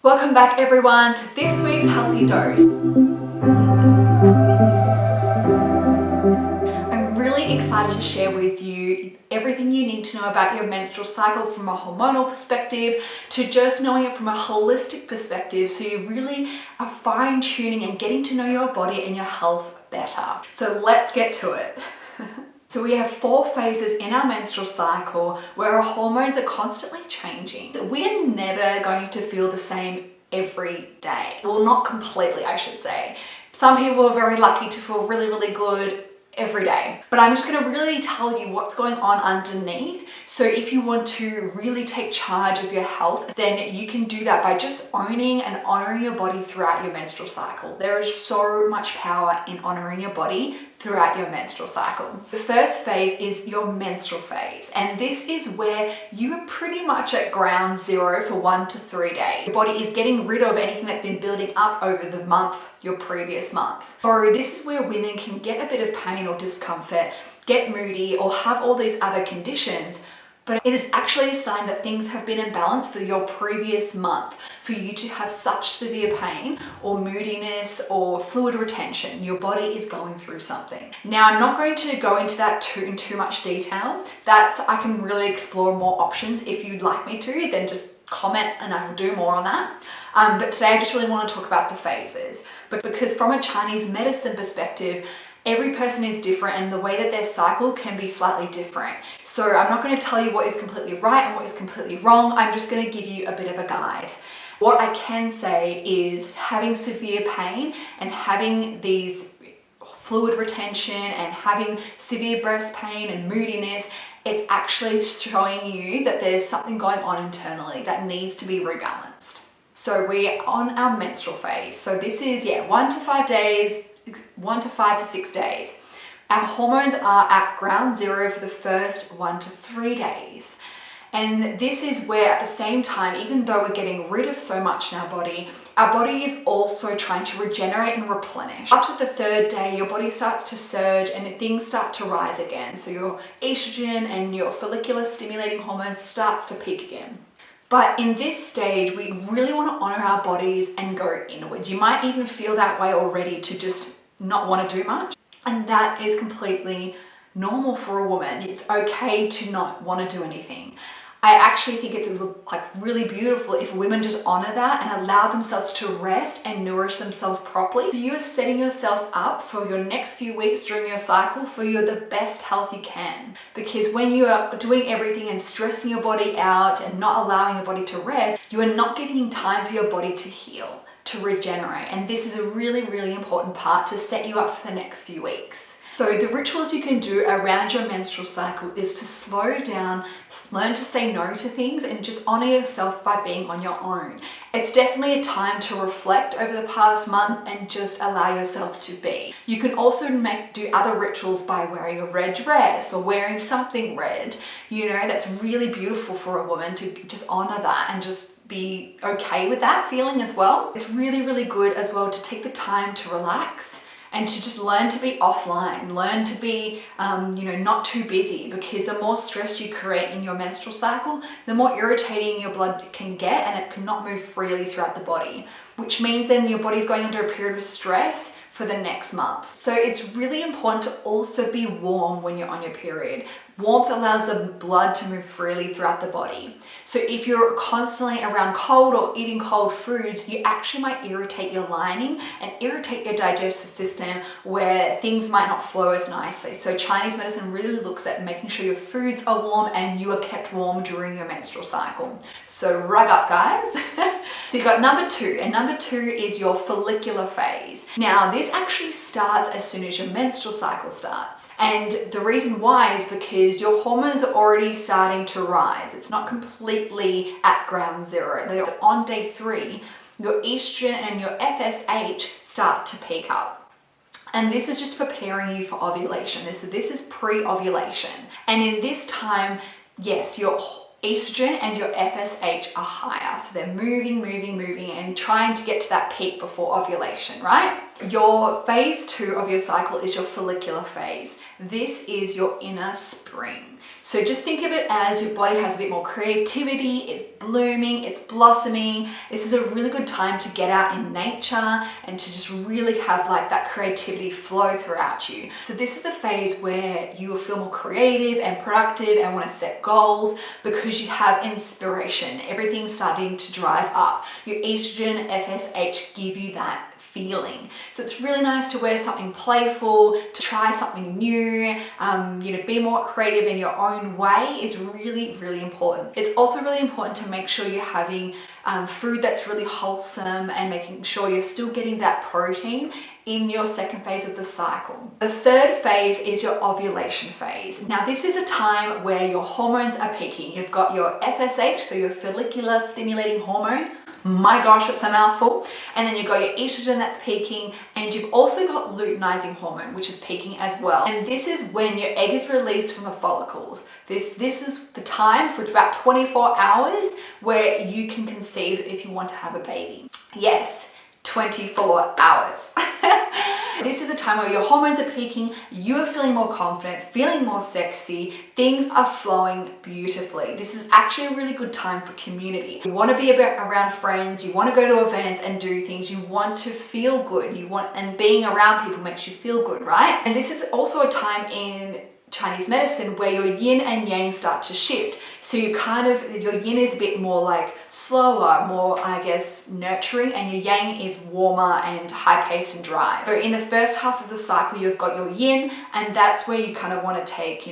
Welcome back everyone to this week's Healthy Dose. I'm really excited to share with you everything you need to know about your menstrual cycle from a hormonal perspective to just knowing it from a holistic perspective, so you really are fine-tuning and getting to know your body and your health better. So let's get to it. So we have 4 phases in our menstrual cycle where our hormones are constantly changing. We are never going to feel the same every day. Well, not completely, I should say. Some people are very lucky to feel really, really good every day. But I'm just going to really tell you what's going on underneath. So if you want to really take charge of your health, then you can do that by just owning and honoring your body throughout your menstrual cycle. There is so much power in honoring your body throughout your menstrual cycle. The first phase is your menstrual phase, and this is where you are pretty much at ground zero for 1 to 3 days. Your body is getting rid of anything that's been building up over the month, your previous month. So this is where women can get a bit of pain or discomfort, get moody, or have all these other conditions. But it is actually a sign that things have been imbalanced for your previous month, for you to have such severe pain or moodiness or fluid retention. Your body is going through something. Now, I'm not going to go into that in too much detail. That I can really explore more options. If you'd like me to, then just comment and I will do more on that. But today I just really want to talk about the phases. But because from a Chinese medicine perspective, every person is different and the way that their cycle can be slightly different. So I'm not going to tell you what is completely right and what is completely wrong. I'm just going to give you a bit of a guide. What I can say is having severe pain and having these fluid retention and having severe breast pain and moodiness, it's actually showing you that there's something going on internally that needs to be rebalanced. So we're on our menstrual phase. So this is 1 to 5 days, 1 to 5 to 6 days. Our hormones are at ground zero for the first 1 to 3 days. And this is where at the same time, even though we're getting rid of so much in our body is also trying to regenerate and replenish. After the 3rd day, your body starts to surge and things start to rise again. So your estrogen and your follicular stimulating hormones starts to peak again. But in this stage, we really want to honor our bodies and go inwards. You might even feel that way already, to just not want to do much. And that is completely normal for a woman. It's okay to not want to do anything. I actually think it's really beautiful if women just honor that and allow themselves to rest and nourish themselves properly. So you are setting yourself up for your next few weeks during your cycle for the best health you can. Because when you are doing everything and stressing your body out and not allowing your body to rest, you are not giving time for your body to heal, to regenerate. And this is a really, really important part to set you up for the next few weeks. So the rituals you can do around your menstrual cycle is to slow down, learn to say no to things, and just honor yourself by being on your own. It's definitely a time to reflect over the past month and just allow yourself to be. You can also do other rituals by wearing a red dress or wearing something red. That's really beautiful for a woman to just honor that and just be okay with that feeling as well. It's really, really good as well to take the time to relax and to just learn to be offline, learn to be, not too busy, because the more stress you create in your menstrual cycle, the more irritating your blood can get and it cannot move freely throughout the body, which means then your body's going under a period of stress for the next month. So it's really important to also be warm when you're on your period. Warmth allows the blood to move freely throughout the body. So if you're constantly around cold or eating cold foods, you actually might irritate your lining and irritate your digestive system, where things might not flow as nicely. So Chinese medicine really looks at making sure your foods are warm and you are kept warm during your menstrual cycle. So rug up, guys. So you've got number 2, and number 2 is your follicular phase. Now, this actually starts as soon as your menstrual cycle starts. And the reason why is because your hormones are already starting to rise. It's not completely at ground zero. They're on day 3. Your estrogen and your FSH start to peak up. And this is just preparing you for ovulation. This is pre-ovulation. And in this time, yes, your estrogen and your FSH are higher. So they're moving and trying to get to that peak before ovulation, right? Your phase 2 of your cycle is your follicular phase. This is your inner spring. So just think of it as your body has a bit more creativity, it's blooming, it's blossoming. This is a really good time to get out in nature and to just really have like that creativity flow throughout you. So this is the phase where you will feel more creative and productive and want to set goals because you have inspiration. Everything's starting to drive up. Your estrogen, FSH give you that feeling. So it's really nice to wear something playful, to try something new, be more creative in your own way is really, really important. It's also really important to make sure you're having food that's really wholesome and making sure you're still getting that protein in your second phase of the cycle. The third phase is your ovulation phase. Now this is a time where your hormones are peaking. You've got your FSH, so your follicular stimulating hormone. My gosh, it's a mouthful. And then you've got your estrogen that's peaking, and you've also got luteinizing hormone, which is peaking as well. And this is when your egg is released from the follicles. This is the time for about 24 hours where you can conceive if you want to have a baby. Yes, 24 hours. This is a time where your hormones are peaking, you are feeling more confident, feeling more sexy, things are flowing beautifully. This is actually a really good time for community. You want to be around friends, you want to go to events and do things, you want to feel good, and being around people makes you feel good, right? And this is also a time in Chinese medicine where your yin and yang start to shift. So your yin is a bit more like slower, more, I guess, nurturing, and your yang is warmer and high-paced and dry. So in the first half of the cycle, you've got your yin, and that's where you kind of want to take,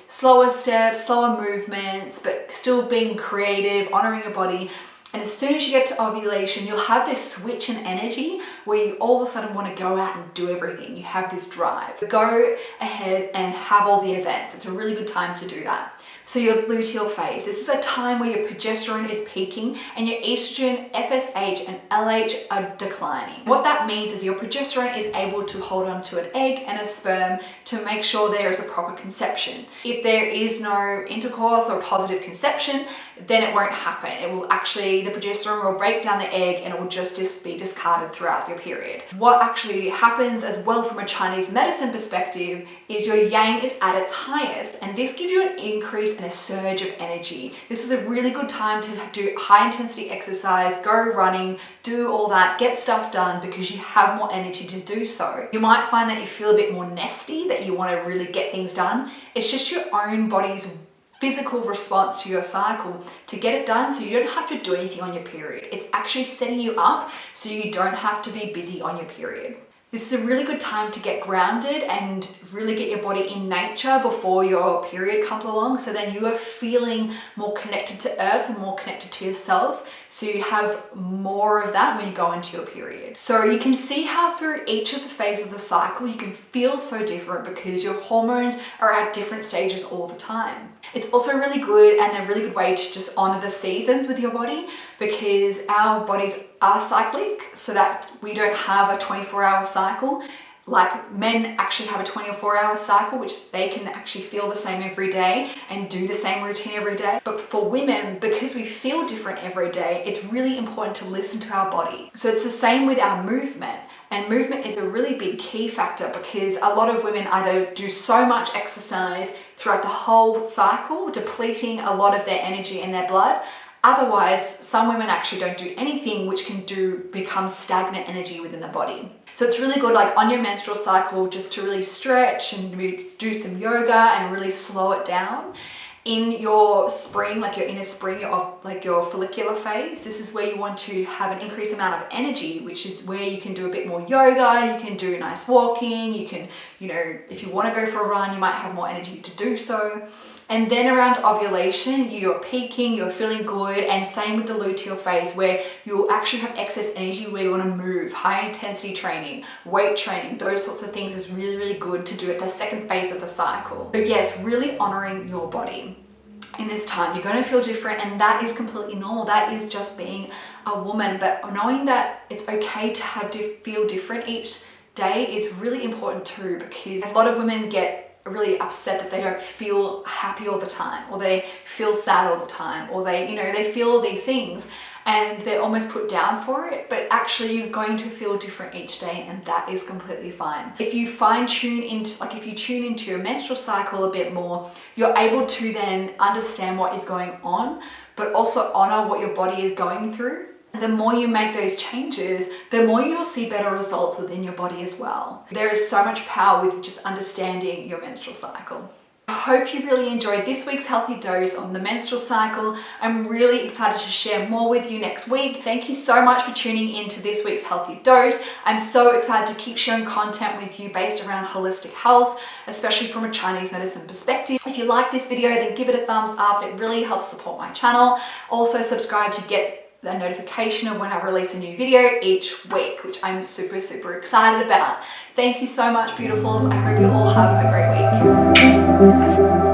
slower steps, slower movements, but still being creative, honoring your body. And as soon as you get to ovulation, you'll have this switch in energy where you all of a sudden want to go out and do everything. You have this drive. Go ahead and have all the events. It's a really good time to do that. So your luteal phase, this is a time where your progesterone is peaking and your estrogen, FSH and LH are declining. What that means is your progesterone is able to hold on to an egg and a sperm to make sure there is a proper conception. If there is no intercourse or positive conception, then it won't happen. It will actually, the progesterone will break down the egg and it will just be discarded throughout your period. What actually happens as well from a Chinese medicine perspective is your yang is at its highest, and this gives you an increase and a surge of energy. This is a really good time to do high intensity exercise, go running, do all that, get stuff done because you have more energy to do so. You might find that you feel a bit more nesty, that you want to really get things done. It's just your own body's physical response to your cycle to get it done, so you don't have to do anything on your period. It's actually setting you up so you don't have to be busy on your period. This is a really good time to get grounded and really get your body in nature before your period comes along, so then you are feeling more connected to earth and more connected to yourself, so you have more of that when you go into your period. So you can see how through each of the phases of the cycle you can feel so different because your hormones are at different stages all the time. It's also really good and a really good way to just honor the seasons with your body, because our bodies are cyclic, so that we don't have a 24-hour cycle. Like men actually have a 24-hour cycle, which they can actually feel the same every day and do the same routine every day. But for women, because we feel different every day, it's really important to listen to our body. So it's the same with our movement. And movement is a really big key factor because a lot of women either do so much exercise throughout the whole cycle, depleting a lot of their energy and their blood. Otherwise, some women actually don't do anything, which can become stagnant energy within the body. So it's really good, like on your menstrual cycle, just to really stretch and do some yoga and really slow it down. In your spring, like your inner spring, your follicular phase, this is where you want to have an increased amount of energy, which is where you can do a bit more yoga, you can do nice walking, you can, if you want to go for a run, you might have more energy to do so. And then around ovulation, you're peaking, you're feeling good, and same with the luteal phase where you'll actually have excess energy where you want to move, high intensity training, weight training, those sorts of things is really, really good to do at the second phase of the cycle. So yes, really honoring your body. In this time, you're going to feel different, and that is completely normal. That is just being a woman, but knowing that it's okay to feel different each day is really important too, because a lot of women get really upset that they don't feel happy all the time, or they feel sad all the time, or they feel all these things. and they're almost put down for it, but actually you're going to feel different each day, and that is completely fine. If you tune into your menstrual cycle a bit more, you're able to then understand what is going on, but also honor what your body is going through. The more you make those changes, the more you'll see better results within your body as well. There is so much power with just understanding your menstrual cycle. I hope you really enjoyed this week's healthy dose on the menstrual cycle. I'm really excited to share more with you next week. Thank you so much for tuning into this week's healthy dose. I'm so excited to keep sharing content with you based around holistic health, especially from a Chinese medicine perspective. If you like this video, then give it a thumbs up. It really helps support my channel. Also subscribe to get the notification of when I release a new video each week, which I'm super excited about. Thank you so much, beautifuls. I hope you all have a great week.